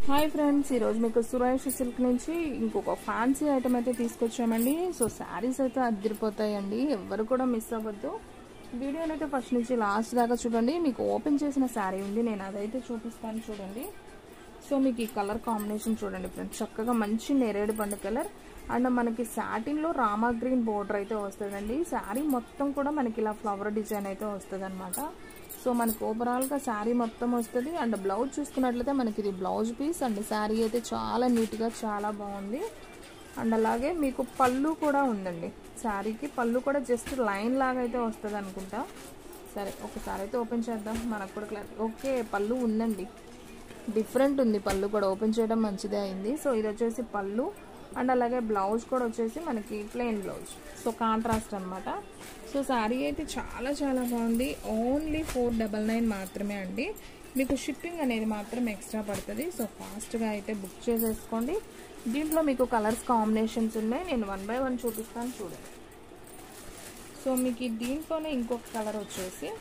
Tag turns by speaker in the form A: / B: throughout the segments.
A: Hi friends, ఈరోజు మీకు Suresh silk నుంచి ఇంకొక ఫ్యాన్సీ ఐటమ్ అయితే తీసుకొచ్చామండి. సో శారీస్ అయితే అదిరిపోతాయండి, ఎవరు కూడా మిస్ అవ్వద్దు. వీడియోని అయితే ఫస్ట్ నుంచి లాస్ట్ దాకా చూడండి. మీకు ఓపెన్ చేసిన శారీ ఉంది, నేను అదైతే చూపిస్తాను చూడండి. సో మీకు ఈ కలర్ కాంబినేషన్ చూడండి ఫ్రెండ్స్, చక్కగా మంచి నేరేడు పండు కలర్ అండ్ మనకి సాటిన్లో రామా గ్రీన్ బోర్డర్ అయితే వస్తుందండి. శారీ మొత్తం కూడా మనకి ఇలా ఫ్లవర్ డిజైన్ అయితే వస్తుంది అనమాట. సో మనకి ఓవరాల్గా శారీ మొత్తం వస్తుంది. అండ్ బ్లౌజ్ చూసుకున్నట్లయితే మనకి ఇది బ్లౌజ్ పీస్ అండ్ శారీ అయితే చాలా నీట్గా చాలా బాగుంది. అండ్ అలాగే మీకు పళ్ళు కూడా ఉందండి, శారీకి పళ్ళు కూడా జస్ట్ లైన్ లాగా అయితే వస్తుంది అనుకుంటా. సరే ఒకసారి అయితే ఓపెన్ చేద్దాం, మనకు కూడా క్లారిటీ. ఓకే, పళ్ళు ఉందండి, డిఫరెంట్ ఉంది పళ్ళు కూడా, ఓపెన్ చేయడం మంచిదే అయింది. సో ఇది వచ్చేసి పళ్ళు అండ్ అలాగే బ్లౌజ్ కూడా వచ్చేసి మనకి ప్లెయిన్ బ్లౌజ్, సో కాంట్రాస్ట్ అనమాట. సో శారీ అయితే చాలా చాలా బాగుంది. ఓన్లీ 499 మాత్రమే అండి. మీకు షిప్పింగ్ అనేది మాత్రం ఎక్స్ట్రా పడుతుంది. సో ఫాస్ట్గా అయితే బుక్ చేసేసుకోండి. దీంట్లో మీకు కలర్స్ కాంబినేషన్స్ ఉన్నాయి, నేను 1 by 1 చూపిస్తాను చూడండి. సో మీకు దీంట్లోనే ఇంకొక కలర్ వచ్చేసి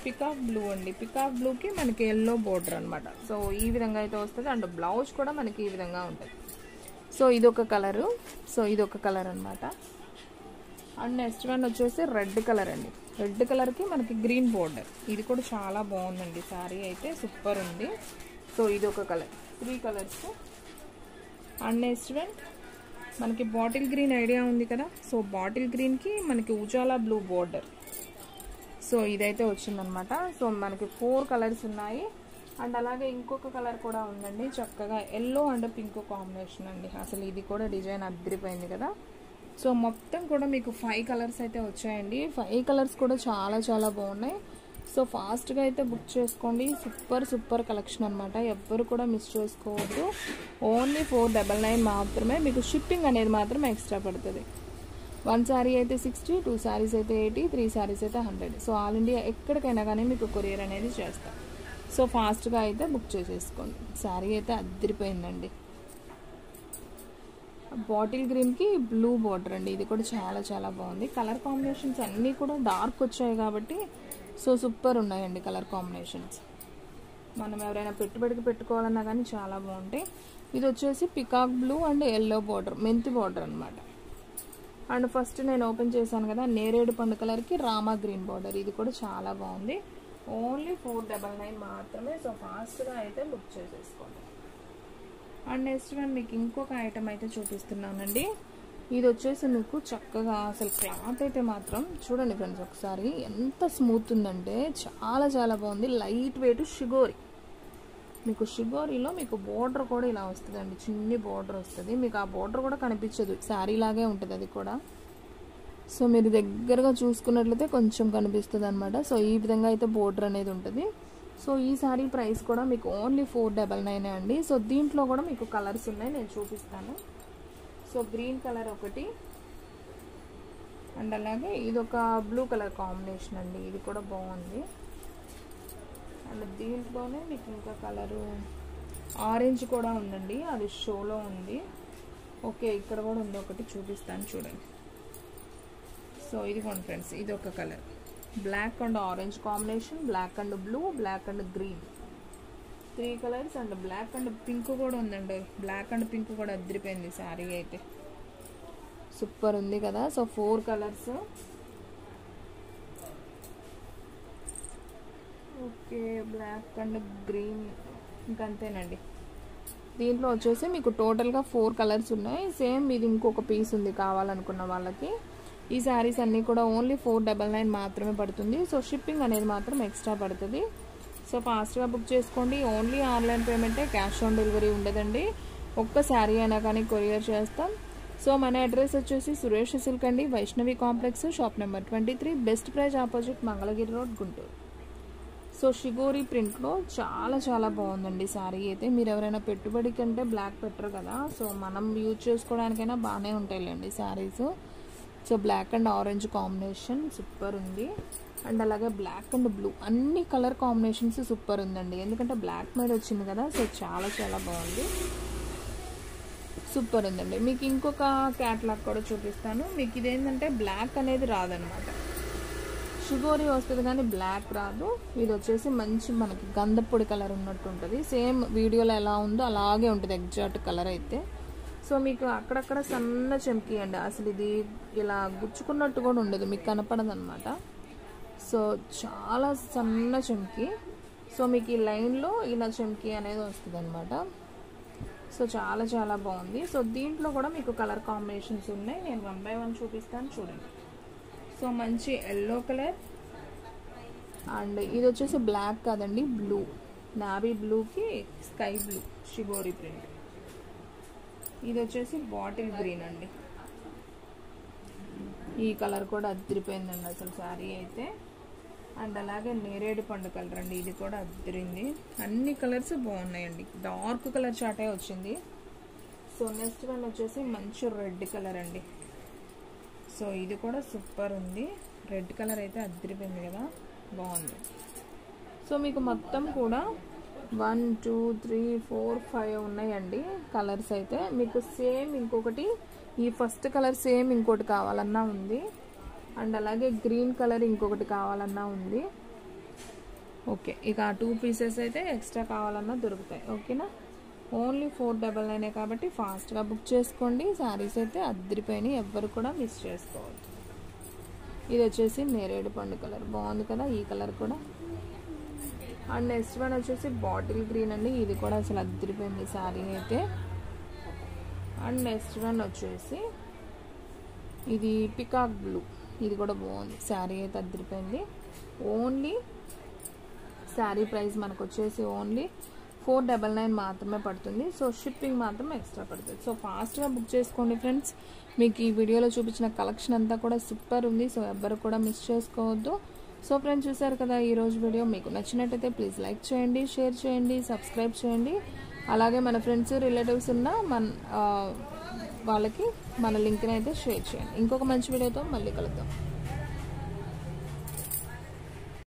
A: పికాక్ బ్లూ అండి. పికాక్ బ్లూకి మనకి ఎల్లో బోర్డర్ అనమాట. సో ఈ విధంగా అయితే వస్తుంది అండ్ బ్లౌజ్ కూడా మనకి ఈ విధంగా ఉంటుంది. సో ఇదొక కలరు, సో ఇదొక కలర్ అనమాట. అండ్ నెక్స్ట్ వన్ వచ్చేసి రెడ్ కలర్ అండి. రెడ్ కలర్కి మనకి గ్రీన్ బోర్డర్, ఇది కూడా చాలా బాగుందండి. శారీ అయితే సూపర్ ఉంది. సో ఇదొక colour, 3 colours. And next one మనకి బాటిల్ గ్రీన్ ఐడియా ఉంది కదా, సో బాటిల్ గ్రీన్కి మనకి ఉజాలా బ్లూ బోర్డర్. సో ఇదైతే వచ్చిందనమాట. సో మనకి 4 కలర్స్ ఉన్నాయి. అండ్ అలాగే ఇంకొక కలర్ కూడా ఉందండి, చక్కగా ఎల్లో అండ్ పింక్ కాంబినేషన్ అండి. అసలు ఇది కూడా డిజైన్ అదిరిపోయింది కదా. సో మొత్తం కూడా మీకు 5 కలర్స్ అయితే వచ్చాయండి. 5 కలర్స్ కూడా చాలా చాలా బాగున్నాయి. సో ఫాస్ట్గా అయితే బుక్ చేసుకోండి. సూపర్ కలెక్షన్ అనమాట, ఎవ్వరు కూడా మిస్ చేసుకోవద్దు. ఓన్లీ 499 మాత్రమే. మీకు షిప్పింగ్ అనేది మాత్రం ఎక్స్ట్రా పడుతుంది. 1 శారీ అయితే 60, 2 శారీస్ అయితే 80, 3 శారీస్ అయితే 100. సో ఆల్ ఇండియా ఎక్కడికైనా కానీ మీకు కొరియర్ అనేది చేస్తాం. సో ఫాస్ట్గా అయితే బుక్ చేసేసుకోండి. శారీ అయితే అదిరిపోయిందండి. బాటిల్ గ్రీన్కి బ్లూ బోర్డర్ అండి, ఇది కూడా చాలా చాలా బాగుంది. కలర్ కాంబినేషన్స్ అన్నీ కూడా డార్క్ వచ్చాయి కాబట్టి సో సూపర్ ఉన్నాయండి కలర్ కాంబినేషన్స్. మనం ఎవరైనా పెట్టుబడికి పెట్టుకోవాలన్నా కానీ చాలా బాగుంటాయి. ఇది వచ్చేసి peacock blue and yellow border, మెంతి బోర్డర్ అనమాట. అండ్ ఫస్ట్ నేను ఓపెన్ చేశాను కదా, నేరేడు పండు కలర్కి రామా గ్రీన్ బార్డర్, ఇది కూడా చాలా బాగుంది. ఓన్లీ 499 మాత్రమే. సో ఫాస్ట్గా అయితే బుక్ చేసేసుకోండి. అండ్ నెక్స్ట్ వన్ మీకు ఇంకొక ఐటమ్ అయితే చూపిస్తున్నానండి. ఇది వచ్చేసి మీకు చక్కగా అసలు క్లాత్ అయితే మాత్రం చూడండి ఫ్రెండ్స్ ఒకసారి, ఎంత స్మూత్ ఉందంటే చాలా చాలా బాగుంది. లైట్ వెయిట్ షిగోరి, మీకు షిగోరీలో మీకు బోర్డర్ కూడా ఇలా వస్తుందండి, చిన్ని బోర్డర్ వస్తుంది. మీకు ఆ బోర్డర్ కూడా కనిపించదు, శారీ లాగే ఉంటుంది అది కూడా. సో మీరు దగ్గరగా చూసుకున్నట్లయితే కొంచెం కనిపిస్తుంది అనమాట. సో ఈ విధంగా అయితే బోర్డర్ అనేది ఉంటుంది. సో ఈ శారీ ప్రైస్ కూడా మీకు ఓన్లీ 499 అండి. సో దీంట్లో కూడా మీకు కలర్స్ ఉన్నాయి, నేను చూపిస్తాను. సో గ్రీన్ కలర్ ఒకటి అండ్ అలాగే ఇదొక బ్లూ కలర్ కాంబినేషన్ అండి, ఇది కూడా బాగుంది. అండ్ దీంట్లోనే మీకు ఇంకా కలరు ఆరెంజ్ కూడా ఉందండి, అది షోలో ఉంది. ఓకే, ఇక్కడ కూడా ఉంది ఒకటి, చూపిస్తాను చూడండి. సో ఇదిగోండి ఫ్రెండ్స్, ఇది ఒక colour, black and orange combination, black and blue, black and green, 3 colours. And black and pink కూడా ఉందండి, బ్లాక్ అండ్ పింక్ కూడా అదిరిపోయింది శారీ అయితే, సూపర్ ఉంది కదా. So 4 colours. Okay, black and green, ఇంకంతేనండి. దీంట్లో వచ్చేసి మీకు టోటల్గా 4 కలర్స్ ఉన్నాయి. సేమ్ ఇది ఇంకొక పీస్ ఉంది కావాలనుకున్న వాళ్ళకి. ఈ శారీస్ అన్నీ కూడా ఓన్లీ 499 మాత్రమే పడుతుంది. సో షిప్పింగ్ అనేది మాత్రం ఎక్స్ట్రా పడుతుంది. సో ఫాస్ట్గా బుక్ చేసుకోండి. ఓన్లీ ఆన్లైన్ పేమెంటే, క్యాష్ ఆన్ డెలివరీ ఉండదండి. ఒక్క శారీ అయినా కానీ కొరియర్ చేస్తాం. సో మన అడ్రస్ వచ్చేసి సురేష్ సిల్క్ అండి, Vaishnavi complex, shop number 23, best price opposite Mangalagiri road, Guntur. So షిగోరి ప్రింట్లో చాలా చాలా బాగుందండి శారీ అయితే. మీరు ఎవరైనా పెట్టుబడి కంటే బ్లాక్ పెట్టరు కదా, సో మనం యూజ్ చేసుకోవడానికైనా బాగానే ఉంటాయిలేండి saris. So black and orange combination super ఉంది. అండ్ అలాగే బ్లాక్ అండ్ బ్లూ, అన్ని కలర్ కాంబినేషన్స్ సూపర్ ఉందండి, ఎందుకంటే బ్లాక్ మీద వచ్చింది కదా. సో చాలా చాలా బాగుంది, సూపర్ ఉందండి. మీకు ఇంకొక క్యాటలాగ్ కూడా చూపిస్తాను. మీకు ఇదేంటంటే బ్లాక్ అనేది రాదనమాట, షిబోరి వస్తుంది కానీ బ్లాక్ రాదు. ఇది వచ్చేసి మంచి మనకి గంధపొడి కలర్ ఉన్నట్టు ఉంటుంది. సేమ్ వీడియోలో ఎలా ఉందో అలాగే ఉంటుంది ఎగ్జాక్ట్ కలర్ అయితే. సో మీకు అక్కడక్కడ సన్న చెంకి అండి, అసలు ఇది ఇలా గుచ్చుకున్నట్టు కూడా ఉండదు, మీకు కనపడదు అనమాట. సో చాలా సన్న చెంకి. సో మీకు ఈ లైన్లో ఇలా చెంకి అనేది వస్తుంది అనమాట. సో చాలా చాలా బాగుంది. సో దీంట్లో కూడా మీకు కలర్ కాంబినేషన్స్ ఉన్నాయి, నేను 1 by 1 చూపిస్తాను చూడండి. సో మంచి ఎల్లో కలర్ అండ్ ఇది వచ్చేసి బ్లాక్ కాదండి, బ్లూ, నావీ బ్లూకి స్కై బ్లూ షిబోరి ప్రింట్. ఇది వచ్చేసి బాటిల్ గ్రీన్ అండి. ఈ కలర్ కూడా అద్దరిపోయిందండి అసలు శారీ అయితే. అండ్ అలాగే నేరేడు పండు కలర్ అండి, ఇది కూడా అద్దరింది. అన్ని కలర్స్ బాగున్నాయండి, డార్క్ కలర్ చాటే వచ్చింది. సో నెక్స్ట్ వన్ వచ్చేసి మంచి రెడ్ కలర్ అండి. సో ఇది కూడా సూపర్ ఉంది, రెడ్ కలర్ అయితే అద్దరిపోయింది కదా, బాగుంది. సో మీకు మొత్తం కూడా 1 2 3 4 5 ఉన్నాయండి కలర్స్ అయితే. మీకు సేమ్ ఇంకొకటి ఈ ఫస్ట్ కలర్ సేమ్ ఇంకోటి కావాలన్నా ఉంది. అండ్ అలాగే గ్రీన్ కలర్ ఇంకొకటి కావాలన్నా ఉంది. ఓకే, ఇక 2 పీసెస్ అయితే ఎక్స్ట్రా కావాలన్నా దొరుకుతాయి. ఓకేనా, ఓన్లీ 499 కాబట్టి ఫాస్ట్గా బుక్ చేసుకోండి. శారీస్ అయితే అద్దరిపోయినాయి, ఎవ్వరు కూడా మిస్ చేసుకోవద్దు. ఇది వచ్చేసి నేరేడు పండు కలర్, బాగుంది కదా ఈ కలర్ కూడా. అండ్ నెక్స్ట్ వన్ వచ్చేసి బాటిల్ గ్రీన్ అండి, ఇది కూడా అసలు అద్దరిపోయింది శారీ అయితే. అండ్ నెక్స్ట్ వన్ వచ్చేసి ఇది పికాక్ బ్లూ, ఇది కూడా బాగుంది, శారీ అయితే అద్దరిపోయింది. ఓన్లీ శారీ ప్రైస్ మనకు వచ్చేసి ఓన్లీ 499 మాత్రమే పడుతుంది. సో షిప్పింగ్ మాత్రం ఎక్స్ట్రా పడుతుంది. సో ఫాస్ట్గా బుక్ చేసుకోండి ఫ్రెండ్స్. మీకు ఈ వీడియోలో చూపించిన కలెక్షన్ అంతా కూడా సూపర్ ఉంది, సో ఎవ్వరు కూడా మిస్ చేసుకోవద్దు. సో ఫ్రెండ్స్ చూసారు కదా ఈరోజు వీడియో, మీకు నచ్చినట్టయితే ప్లీజ్ లైక్ చేయండి, షేర్ చేయండి, సబ్స్క్రైబ్ చేయండి. అలాగే మన ఫ్రెండ్స్ రిలేటివ్స్ ఉన్న వాళ్ళకి మన లింక్ని అయితే షేర్ చేయండి. ఇంకొక మంచి వీడియోతో మళ్ళీ కలుద్దాం.